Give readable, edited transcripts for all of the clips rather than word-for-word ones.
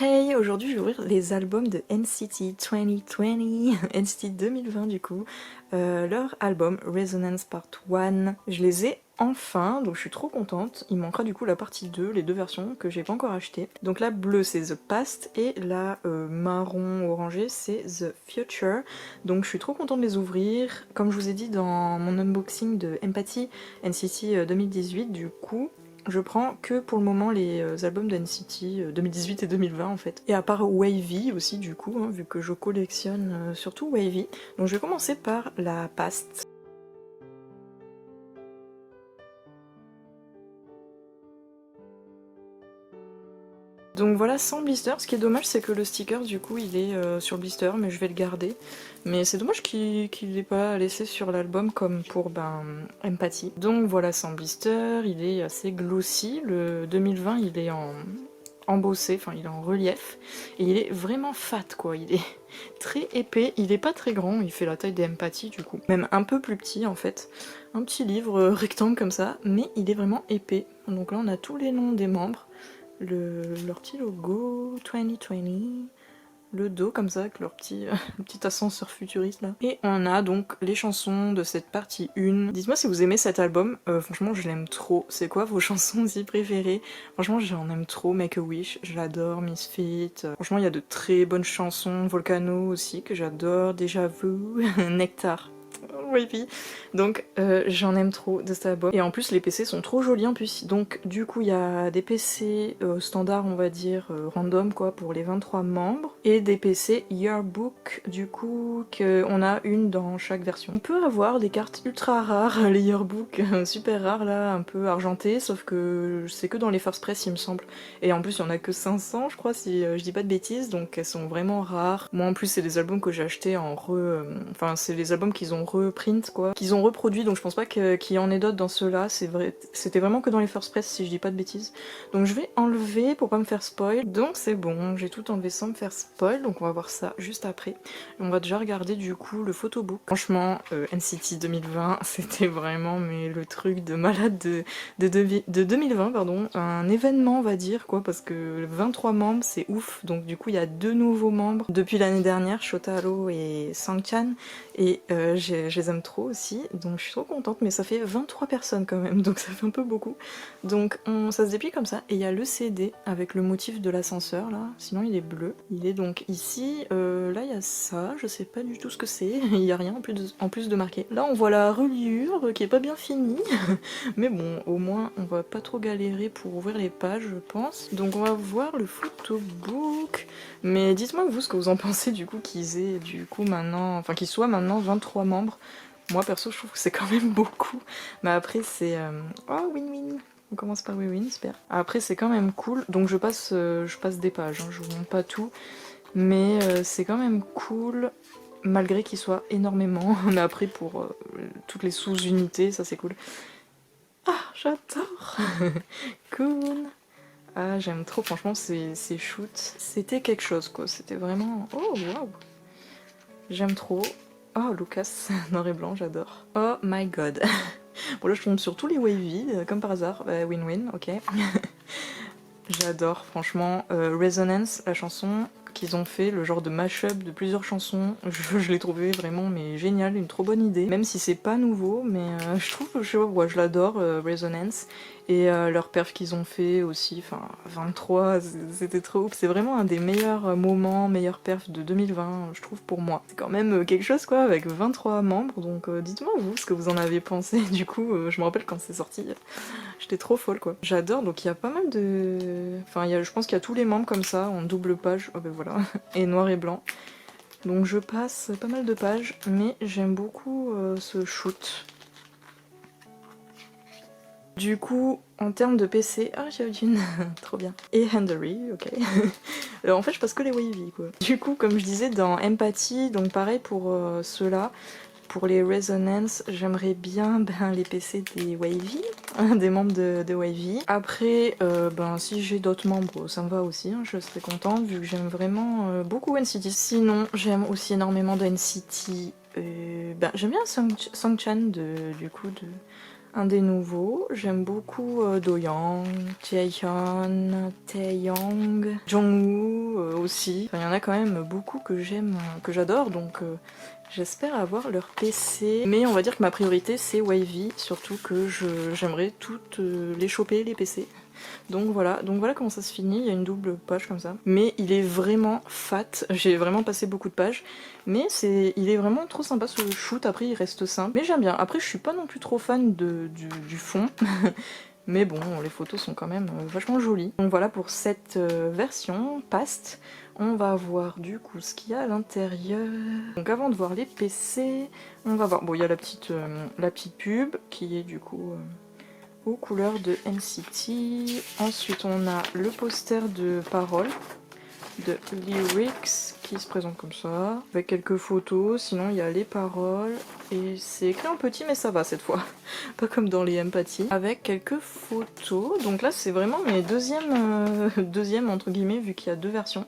Hey, aujourd'hui je vais ouvrir les albums de NCT 2020, NCT 2020 du coup, leur album Resonance Part 1. Je les ai enfin, donc je suis trop contente. Il manquera du coup la partie 2, les deux versions que j'ai pas encore achetées. Donc la bleue c'est The Past et la marron orangé c'est The Future. Donc je suis trop contente de les ouvrir. Comme je vous ai dit dans mon unboxing de Empathy NCT 2018 du coup, je prends que pour le moment les albums d'NCT 2018 et 2020 en fait. Et à part Wavy aussi du coup, hein, vu que je collectionne surtout Wavy. Donc je vais commencer par la Past. Donc voilà, sans blister. Ce qui est dommage, c'est que le sticker, du coup, il est sur le blister, mais je vais le garder. Mais c'est dommage qu'il l'ait pas laissé sur l'album comme pour Empathy. Donc voilà, sans blister, il est assez glossy. Le 2020, il est en embossé, enfin il est en relief. Et il est vraiment fat, quoi. Il est très épais. Il est pas très grand, il fait la taille d'Empathy, du coup. Même un peu plus petit, en fait. Un petit livre rectangle comme ça, mais il est vraiment épais. Donc là, on a tous les noms des membres. Leur petit logo 2020, le dos comme ça avec leur petit, petit ascenseur futuriste là. Et on a donc les chansons de cette partie 1. Dites-moi si vous aimez cet album, franchement je l'aime trop. C'est quoi vos chansons aussi préférées? Franchement j'en aime trop, Make a Wish, je l'adore, Misfit. Franchement il y a de très bonnes chansons, Volcano aussi que j'adore, Déjà Vu, Nectar. Wavy. Donc j'en aime trop de cet album. Et en plus les PC sont trop jolis en plus. Donc du coup il y a des PC standards on va dire random quoi pour les 23 membres. Et des PC Yearbook du coup qu'on a une dans chaque version. On peut avoir des cartes ultra rares, les Yearbook super rares là, un peu argentées. Sauf que c'est que dans les First Press il me semble. Et en plus il y en a que 500 je crois si je dis pas de bêtises. Donc elles sont vraiment rares. Moi en plus c'est des albums que j'ai achetés en enfin c'est les albums qu'ils ont reprint quoi, qu'ils ont reproduit, donc je pense pas qu'il y en ait d'autres dans ceux-là, c'était vraiment que dans les first press si je dis pas de bêtises. Donc je vais enlever pour pas me faire spoil, donc c'est bon, j'ai tout enlevé sans me faire spoil, donc on va voir ça juste après. On va déjà regarder du coup le photobook. Franchement, NCT 2020, c'était vraiment mais le truc de malade de 2020, pardon, un événement on va dire quoi, parce que 23 membres c'est ouf, donc du coup il y a 2 nouveaux membres depuis l'année dernière, Shotaro et Sangchan, et je les aime trop aussi, donc je suis trop contente, mais ça fait 23 personnes quand même, donc ça fait un peu beaucoup. Donc ça se déplie comme ça, et il y a le CD avec le motif de l'ascenseur là, sinon il est bleu. Il est donc ici, là il y a ça, je sais pas du tout ce que c'est, il y a rien en plus de marqué. Là on voit la reliure qui est pas bien finie, mais bon, au moins on va pas trop galérer pour ouvrir les pages je pense. Donc on va voir le photobook, mais dites-moi vous ce que vous en pensez du coup qu'ils aient du coup maintenant, enfin qu'ils soient maintenant 23 membres. Moi perso je trouve que c'est quand même beaucoup, mais après c'est... Oh win-win. On commence par win-win, super. Après c'est quand même cool, donc je passe des pages, hein. Je vous montre pas tout, mais c'est quand même cool, malgré qu'il soit énormément, mais après pour toutes les sous-unités, ça c'est cool. Ah, j'adore. Cool. Ah, j'aime trop, franchement, ces shoots. C'était quelque chose, quoi. C'était vraiment... Oh, waouh. J'aime trop. Oh, Lucas, noir et blanc, j'adore. Oh my god. Bon, là, je tombe sur tous les wavy, comme par hasard. Win-win, ok. J'adore, franchement. Resonance, la chanson qu'ils ont fait, le genre de mash-up de plusieurs chansons, je l'ai trouvé vraiment mais génial, une trop bonne idée. Même si c'est pas nouveau, mais je trouve, je l'adore, Resonance. Et leur perf qu'ils ont fait aussi, enfin 23, c'était trop ouf. C'est vraiment un des meilleurs moments, meilleurs perfs de 2020, je trouve pour moi. C'est quand même quelque chose quoi, avec 23 membres, donc dites-moi vous ce que vous en avez pensé. Du coup, je me rappelle quand c'est sorti, j'étais trop folle quoi. J'adore, donc il y a pas mal de... Enfin, je pense qu'il y a tous les membres comme ça, en double page, oh ben voilà, et noir et blanc. Donc je passe pas mal de pages, mais j'aime beaucoup ce shoot. Du coup, en termes de PC, ah Xiaojun, trop bien. Et Hendery, ok. Alors en fait je passe que les wavy quoi. Du coup comme je disais dans Empathy, donc pareil pour ceux-là, pour les Resonance, j'aimerais bien les PC des wavy, des membres de wavy. Après, si j'ai d'autres membres, ça me va aussi, hein, je serais contente vu que j'aime vraiment beaucoup NCT. Sinon, j'aime aussi énormément de NCT. J'aime bien Sangchan du coup un des nouveaux. J'aime beaucoup Do-young, Jaehyun, Taeyong, Jongwoo aussi. Enfin, il y en a quand même beaucoup que j'aime, que j'adore, donc j'espère avoir leur PC. Mais on va dire que ma priorité c'est Wavy, surtout que j'aimerais toutes les choper, les PC. Donc voilà comment ça se finit, il y a une double page comme ça. Mais il est vraiment fat, j'ai vraiment passé beaucoup de pages. Mais il est vraiment trop sympa ce shoot, après il reste simple. Mais j'aime bien, après je suis pas non plus trop fan du fond. Mais bon, les photos sont quand même vachement jolies. Donc voilà pour cette version past. On va voir du coup ce qu'il y a à l'intérieur. Donc avant de voir les PC, on va voir... Bon, il y a la petite pub qui est du coup... aux couleurs de NCT. Ensuite on a le poster de paroles de Lyrics qui se présente comme ça, avec quelques photos, sinon il y a les paroles, et c'est écrit en petit mais ça va cette fois, pas comme dans les Empathy, avec quelques photos. Donc là c'est vraiment mes deuxième entre guillemets, vu qu'il y a deux versions,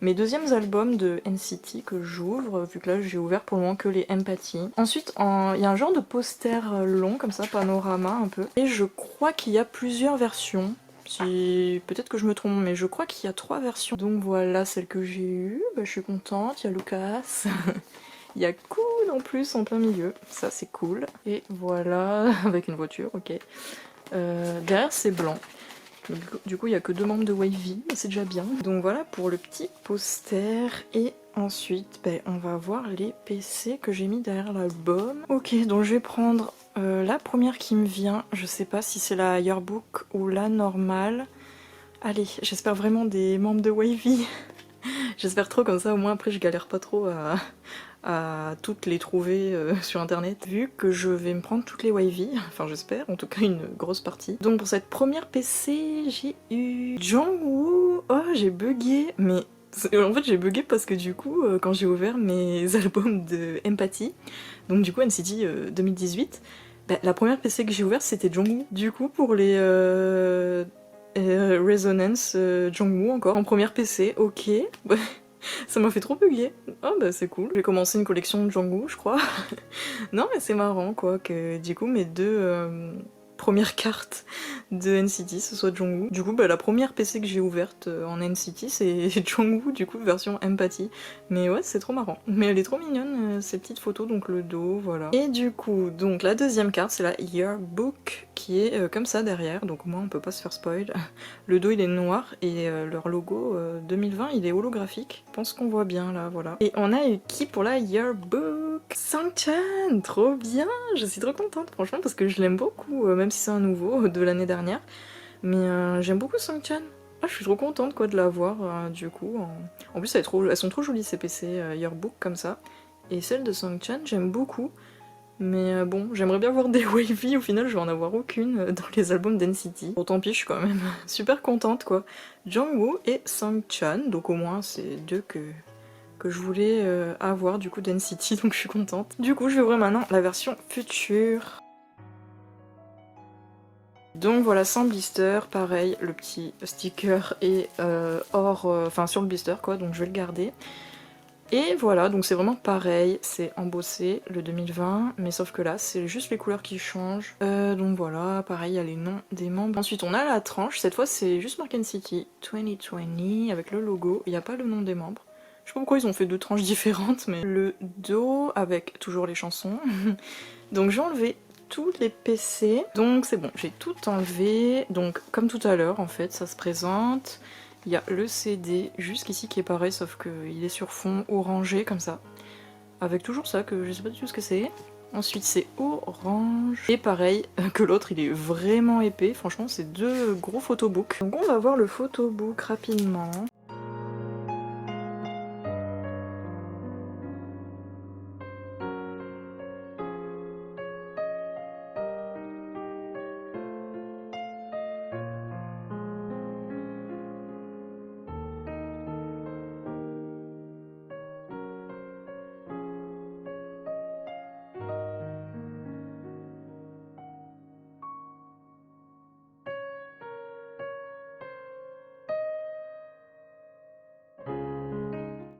mes deuxièmes albums de NCT que j'ouvre, vu que là j'ai ouvert pour le moment que les Empathy. Ensuite il y a un genre de poster long comme ça, panorama un peu, et je crois qu'il y a plusieurs versions. Si... peut-être que je me trompe, mais je crois qu'il y a 3 versions. Donc voilà celle que j'ai eue, bah, je suis contente, il y a Lucas. Il y a Cool en plus en plein milieu, ça c'est cool. Et voilà, avec une voiture, ok. Derrière c'est blanc. Du coup il n'y a que 2 membres de Wavy, mais c'est déjà bien. Donc voilà pour le petit poster. Et ensuite on va voir les PC que j'ai mis derrière l'album. Ok, donc je vais prendre la première qui me vient. Je sais pas si c'est la Yearbook ou la normale. Allez, j'espère vraiment des membres de Wavy. J'espère trop, comme ça au moins après je galère pas trop à toutes les trouver sur internet, vu que je vais me prendre toutes les Wavy, enfin j'espère, en tout cas une grosse partie. Donc pour cette première PC, j'ai eu Jongwoo. Oh, j'ai bugué, mais en fait j'ai bugué parce que du coup quand j'ai ouvert mes albums de Empathy, donc du coup NCT 2018, bah, la première PC que j'ai ouverte c'était Jongwoo. Du coup pour les Resonance Jongwoo encore en première PC, ok. Ça m'a fait trop bugger. Oh bah c'est cool. J'ai commencé une collection de Jongwoo je crois. Non mais c'est marrant quoi que du coup mes deux premières cartes de NCT ce soit Jongwoo. Du coup bah la première PC que j'ai ouverte en NCT c'est Jongwoo du coup version Empathy. Mais ouais c'est trop marrant. Mais elle est trop mignonne ces petites photos, donc le dos voilà. Et du coup donc la deuxième carte c'est la Yearbook qui est comme ça derrière, donc au moins on peut pas se faire spoil. Le dos il est noir et leur logo 2020 il est holographique. Je pense qu'on voit bien là, voilà. Et on a eu qui pour la Yearbook? Sang-chan, trop bien. Je suis trop contente franchement parce que je l'aime beaucoup, même si c'est un nouveau de l'année dernière. Mais j'aime beaucoup Sang-chan. Ah, je suis trop contente quoi de la voir du coup. En plus elles sont trop jolies ces PC Yearbook comme ça. Et celle de Sang-chan j'aime beaucoup. Mais bon, j'aimerais bien voir des Wavy, au final je vais en avoir aucune dans les albums d'NCT. Bon tant pis, je suis quand même super contente quoi. Jongwoo et Sang-chan, donc au moins c'est deux que je voulais avoir du coup d'NCT, donc je suis contente. Du coup je vais ouvrir maintenant la version future. Donc voilà, sans blister, pareil, le petit sticker est enfin sur le blister quoi, donc je vais le garder. Et voilà, donc c'est vraiment pareil, c'est embossé le 2020, mais sauf que là c'est juste les couleurs qui changent. Donc voilà, pareil, il y a les noms des membres. Ensuite on a la tranche, cette fois c'est juste marqué NCT 2020 avec le logo, il n'y a pas le nom des membres. Je sais pas pourquoi ils ont fait 2 tranches différentes, mais le dos avec toujours les chansons. Donc j'ai enlevé tous les PC, donc c'est bon, j'ai tout enlevé. Donc comme tout à l'heure en fait, ça se présente. Il y a le CD jusqu'ici qui est pareil, sauf qu'il est sur fond orangé comme ça. Avec toujours ça, que je sais pas du tout ce que c'est. Ensuite c'est orange. Et pareil que l'autre, il est vraiment épais. Franchement c'est 2 gros photobooks. Donc on va voir le photobook rapidement.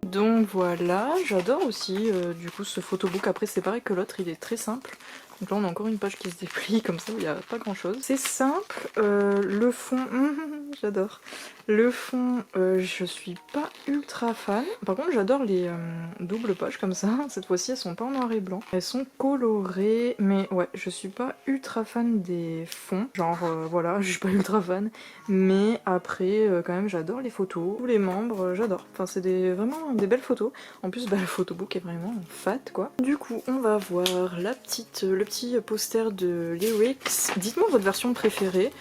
Donc voilà, j'adore aussi du coup ce photobook. Après c'est pareil que l'autre, il est très simple. Donc là on a encore une page qui se déplie comme ça où il n'y a pas grand chose. C'est simple, le fond, j'adore. Le fond, je suis pas ultra fan. Par contre j'adore les doubles pages comme ça. Cette fois-ci elles sont pas en noir et blanc. Elles sont colorées, mais ouais, je suis pas ultra fan des fonds. Genre voilà, je suis pas ultra fan. Mais après, quand même j'adore les photos. Tous les membres, j'adore. Enfin c'est vraiment des belles photos. En plus bah, le photobook est vraiment fat quoi. Du coup on va voir le petit poster de Lyrics. Dites-moi votre version préférée.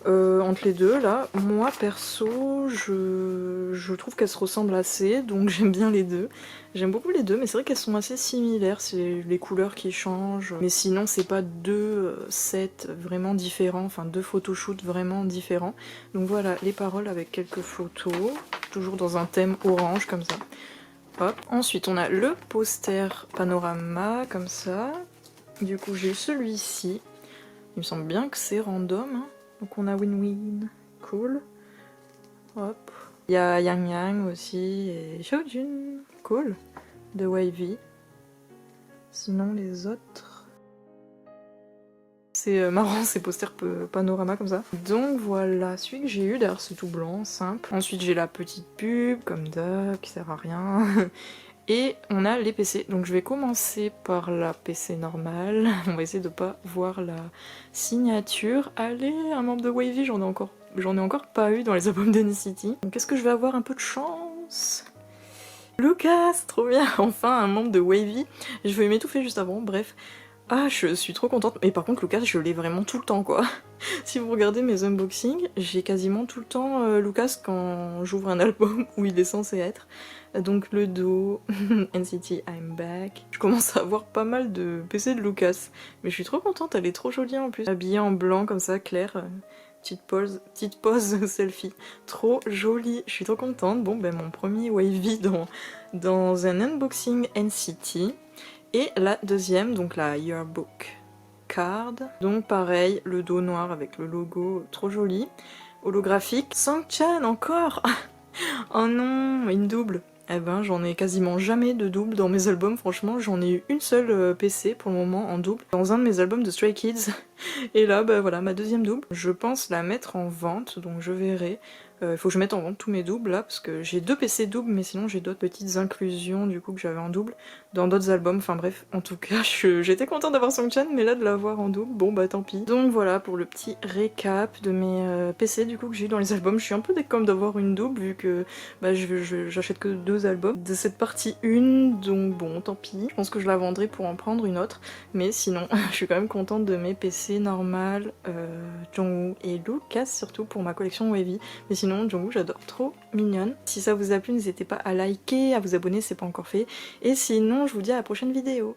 Entre les deux là, moi perso je trouve qu'elles se ressemblent assez, donc j'aime bien les deux. J'aime beaucoup les deux, mais c'est vrai qu'elles sont assez similaires, c'est les couleurs qui changent, mais sinon c'est pas deux sets vraiment différents, enfin deux photoshoots vraiment différents. Donc voilà, les paroles avec quelques photos, toujours dans un thème orange comme ça. Hop. Ensuite on a le poster panorama comme ça. Du coup j'ai celui-ci, il me semble bien que c'est random, hein. Donc on a Win-Win, cool. Hop. Il y a Yang Yang aussi et Xiaojun, cool. De Wavy. Sinon les autres... C'est marrant ces posters panorama comme ça. Donc voilà, celui que j'ai eu, d'ailleurs c'est tout blanc, simple. Ensuite j'ai la petite pub, comme d'hab, qui sert à rien. Et on a les PC, donc je vais commencer par la PC normale. On va essayer de pas voir la signature. Allez, un membre de Wavy, j'en ai encore pas eu dans les albums d'NCT. Donc est-ce que je vais avoir un peu de chance? Lucas, trop bien. Enfin un membre de Wavy. Je vais m'étouffer juste avant, bref. Ah, je suis trop contente. Mais par contre, Lucas, je l'ai vraiment tout le temps, quoi. Si vous regardez mes unboxings, j'ai quasiment tout le temps Lucas quand j'ouvre un album où il est censé être. Donc le dos, NCT I'm back. Je commence à avoir pas mal de PC de Lucas. Mais je suis trop contente, elle est trop jolie en plus. Habillée en blanc comme ça, clair. Petite pose selfie. Trop jolie, je suis trop contente. Bon, ben mon premier Wavy dans un unboxing NCT. Et la deuxième, donc la Yearbook Card. Donc pareil, le dos noir avec le logo, trop joli. Holographique. Sang-chan encore. Oh non, une double. Eh ben j'en ai quasiment jamais de double dans mes albums, franchement j'en ai eu une seule PC pour le moment en double, dans un de mes albums de Stray Kids. Et là bah voilà, ma deuxième double. Je pense la mettre en vente, donc je verrai. Il faut que je mette en vente tous mes doubles là, parce que j'ai deux PC doubles, mais sinon j'ai d'autres petites inclusions du coup que j'avais en double dans d'autres albums. Enfin bref, en tout cas j'étais contente d'avoir Songchan, mais là de l'avoir en double, bon bah tant pis. Donc voilà pour le petit récap de mes PC du coup que j'ai eu dans les albums. Je suis un peu décomme d'avoir une double vu que bah, j'achète que deux albums de cette partie 1, donc bon tant pis. Je pense que je la vendrai pour en prendre une autre, mais sinon je suis quand même contente de mes PC normal, Jungwoo et Lucas surtout pour ma collection Wavy. Mais sinon Jungwoo j'adore, trop mignonne. Si ça vous a plu n'hésitez pas à liker, à vous abonner si c'est pas encore fait. Et sinon je vous dis à la prochaine vidéo.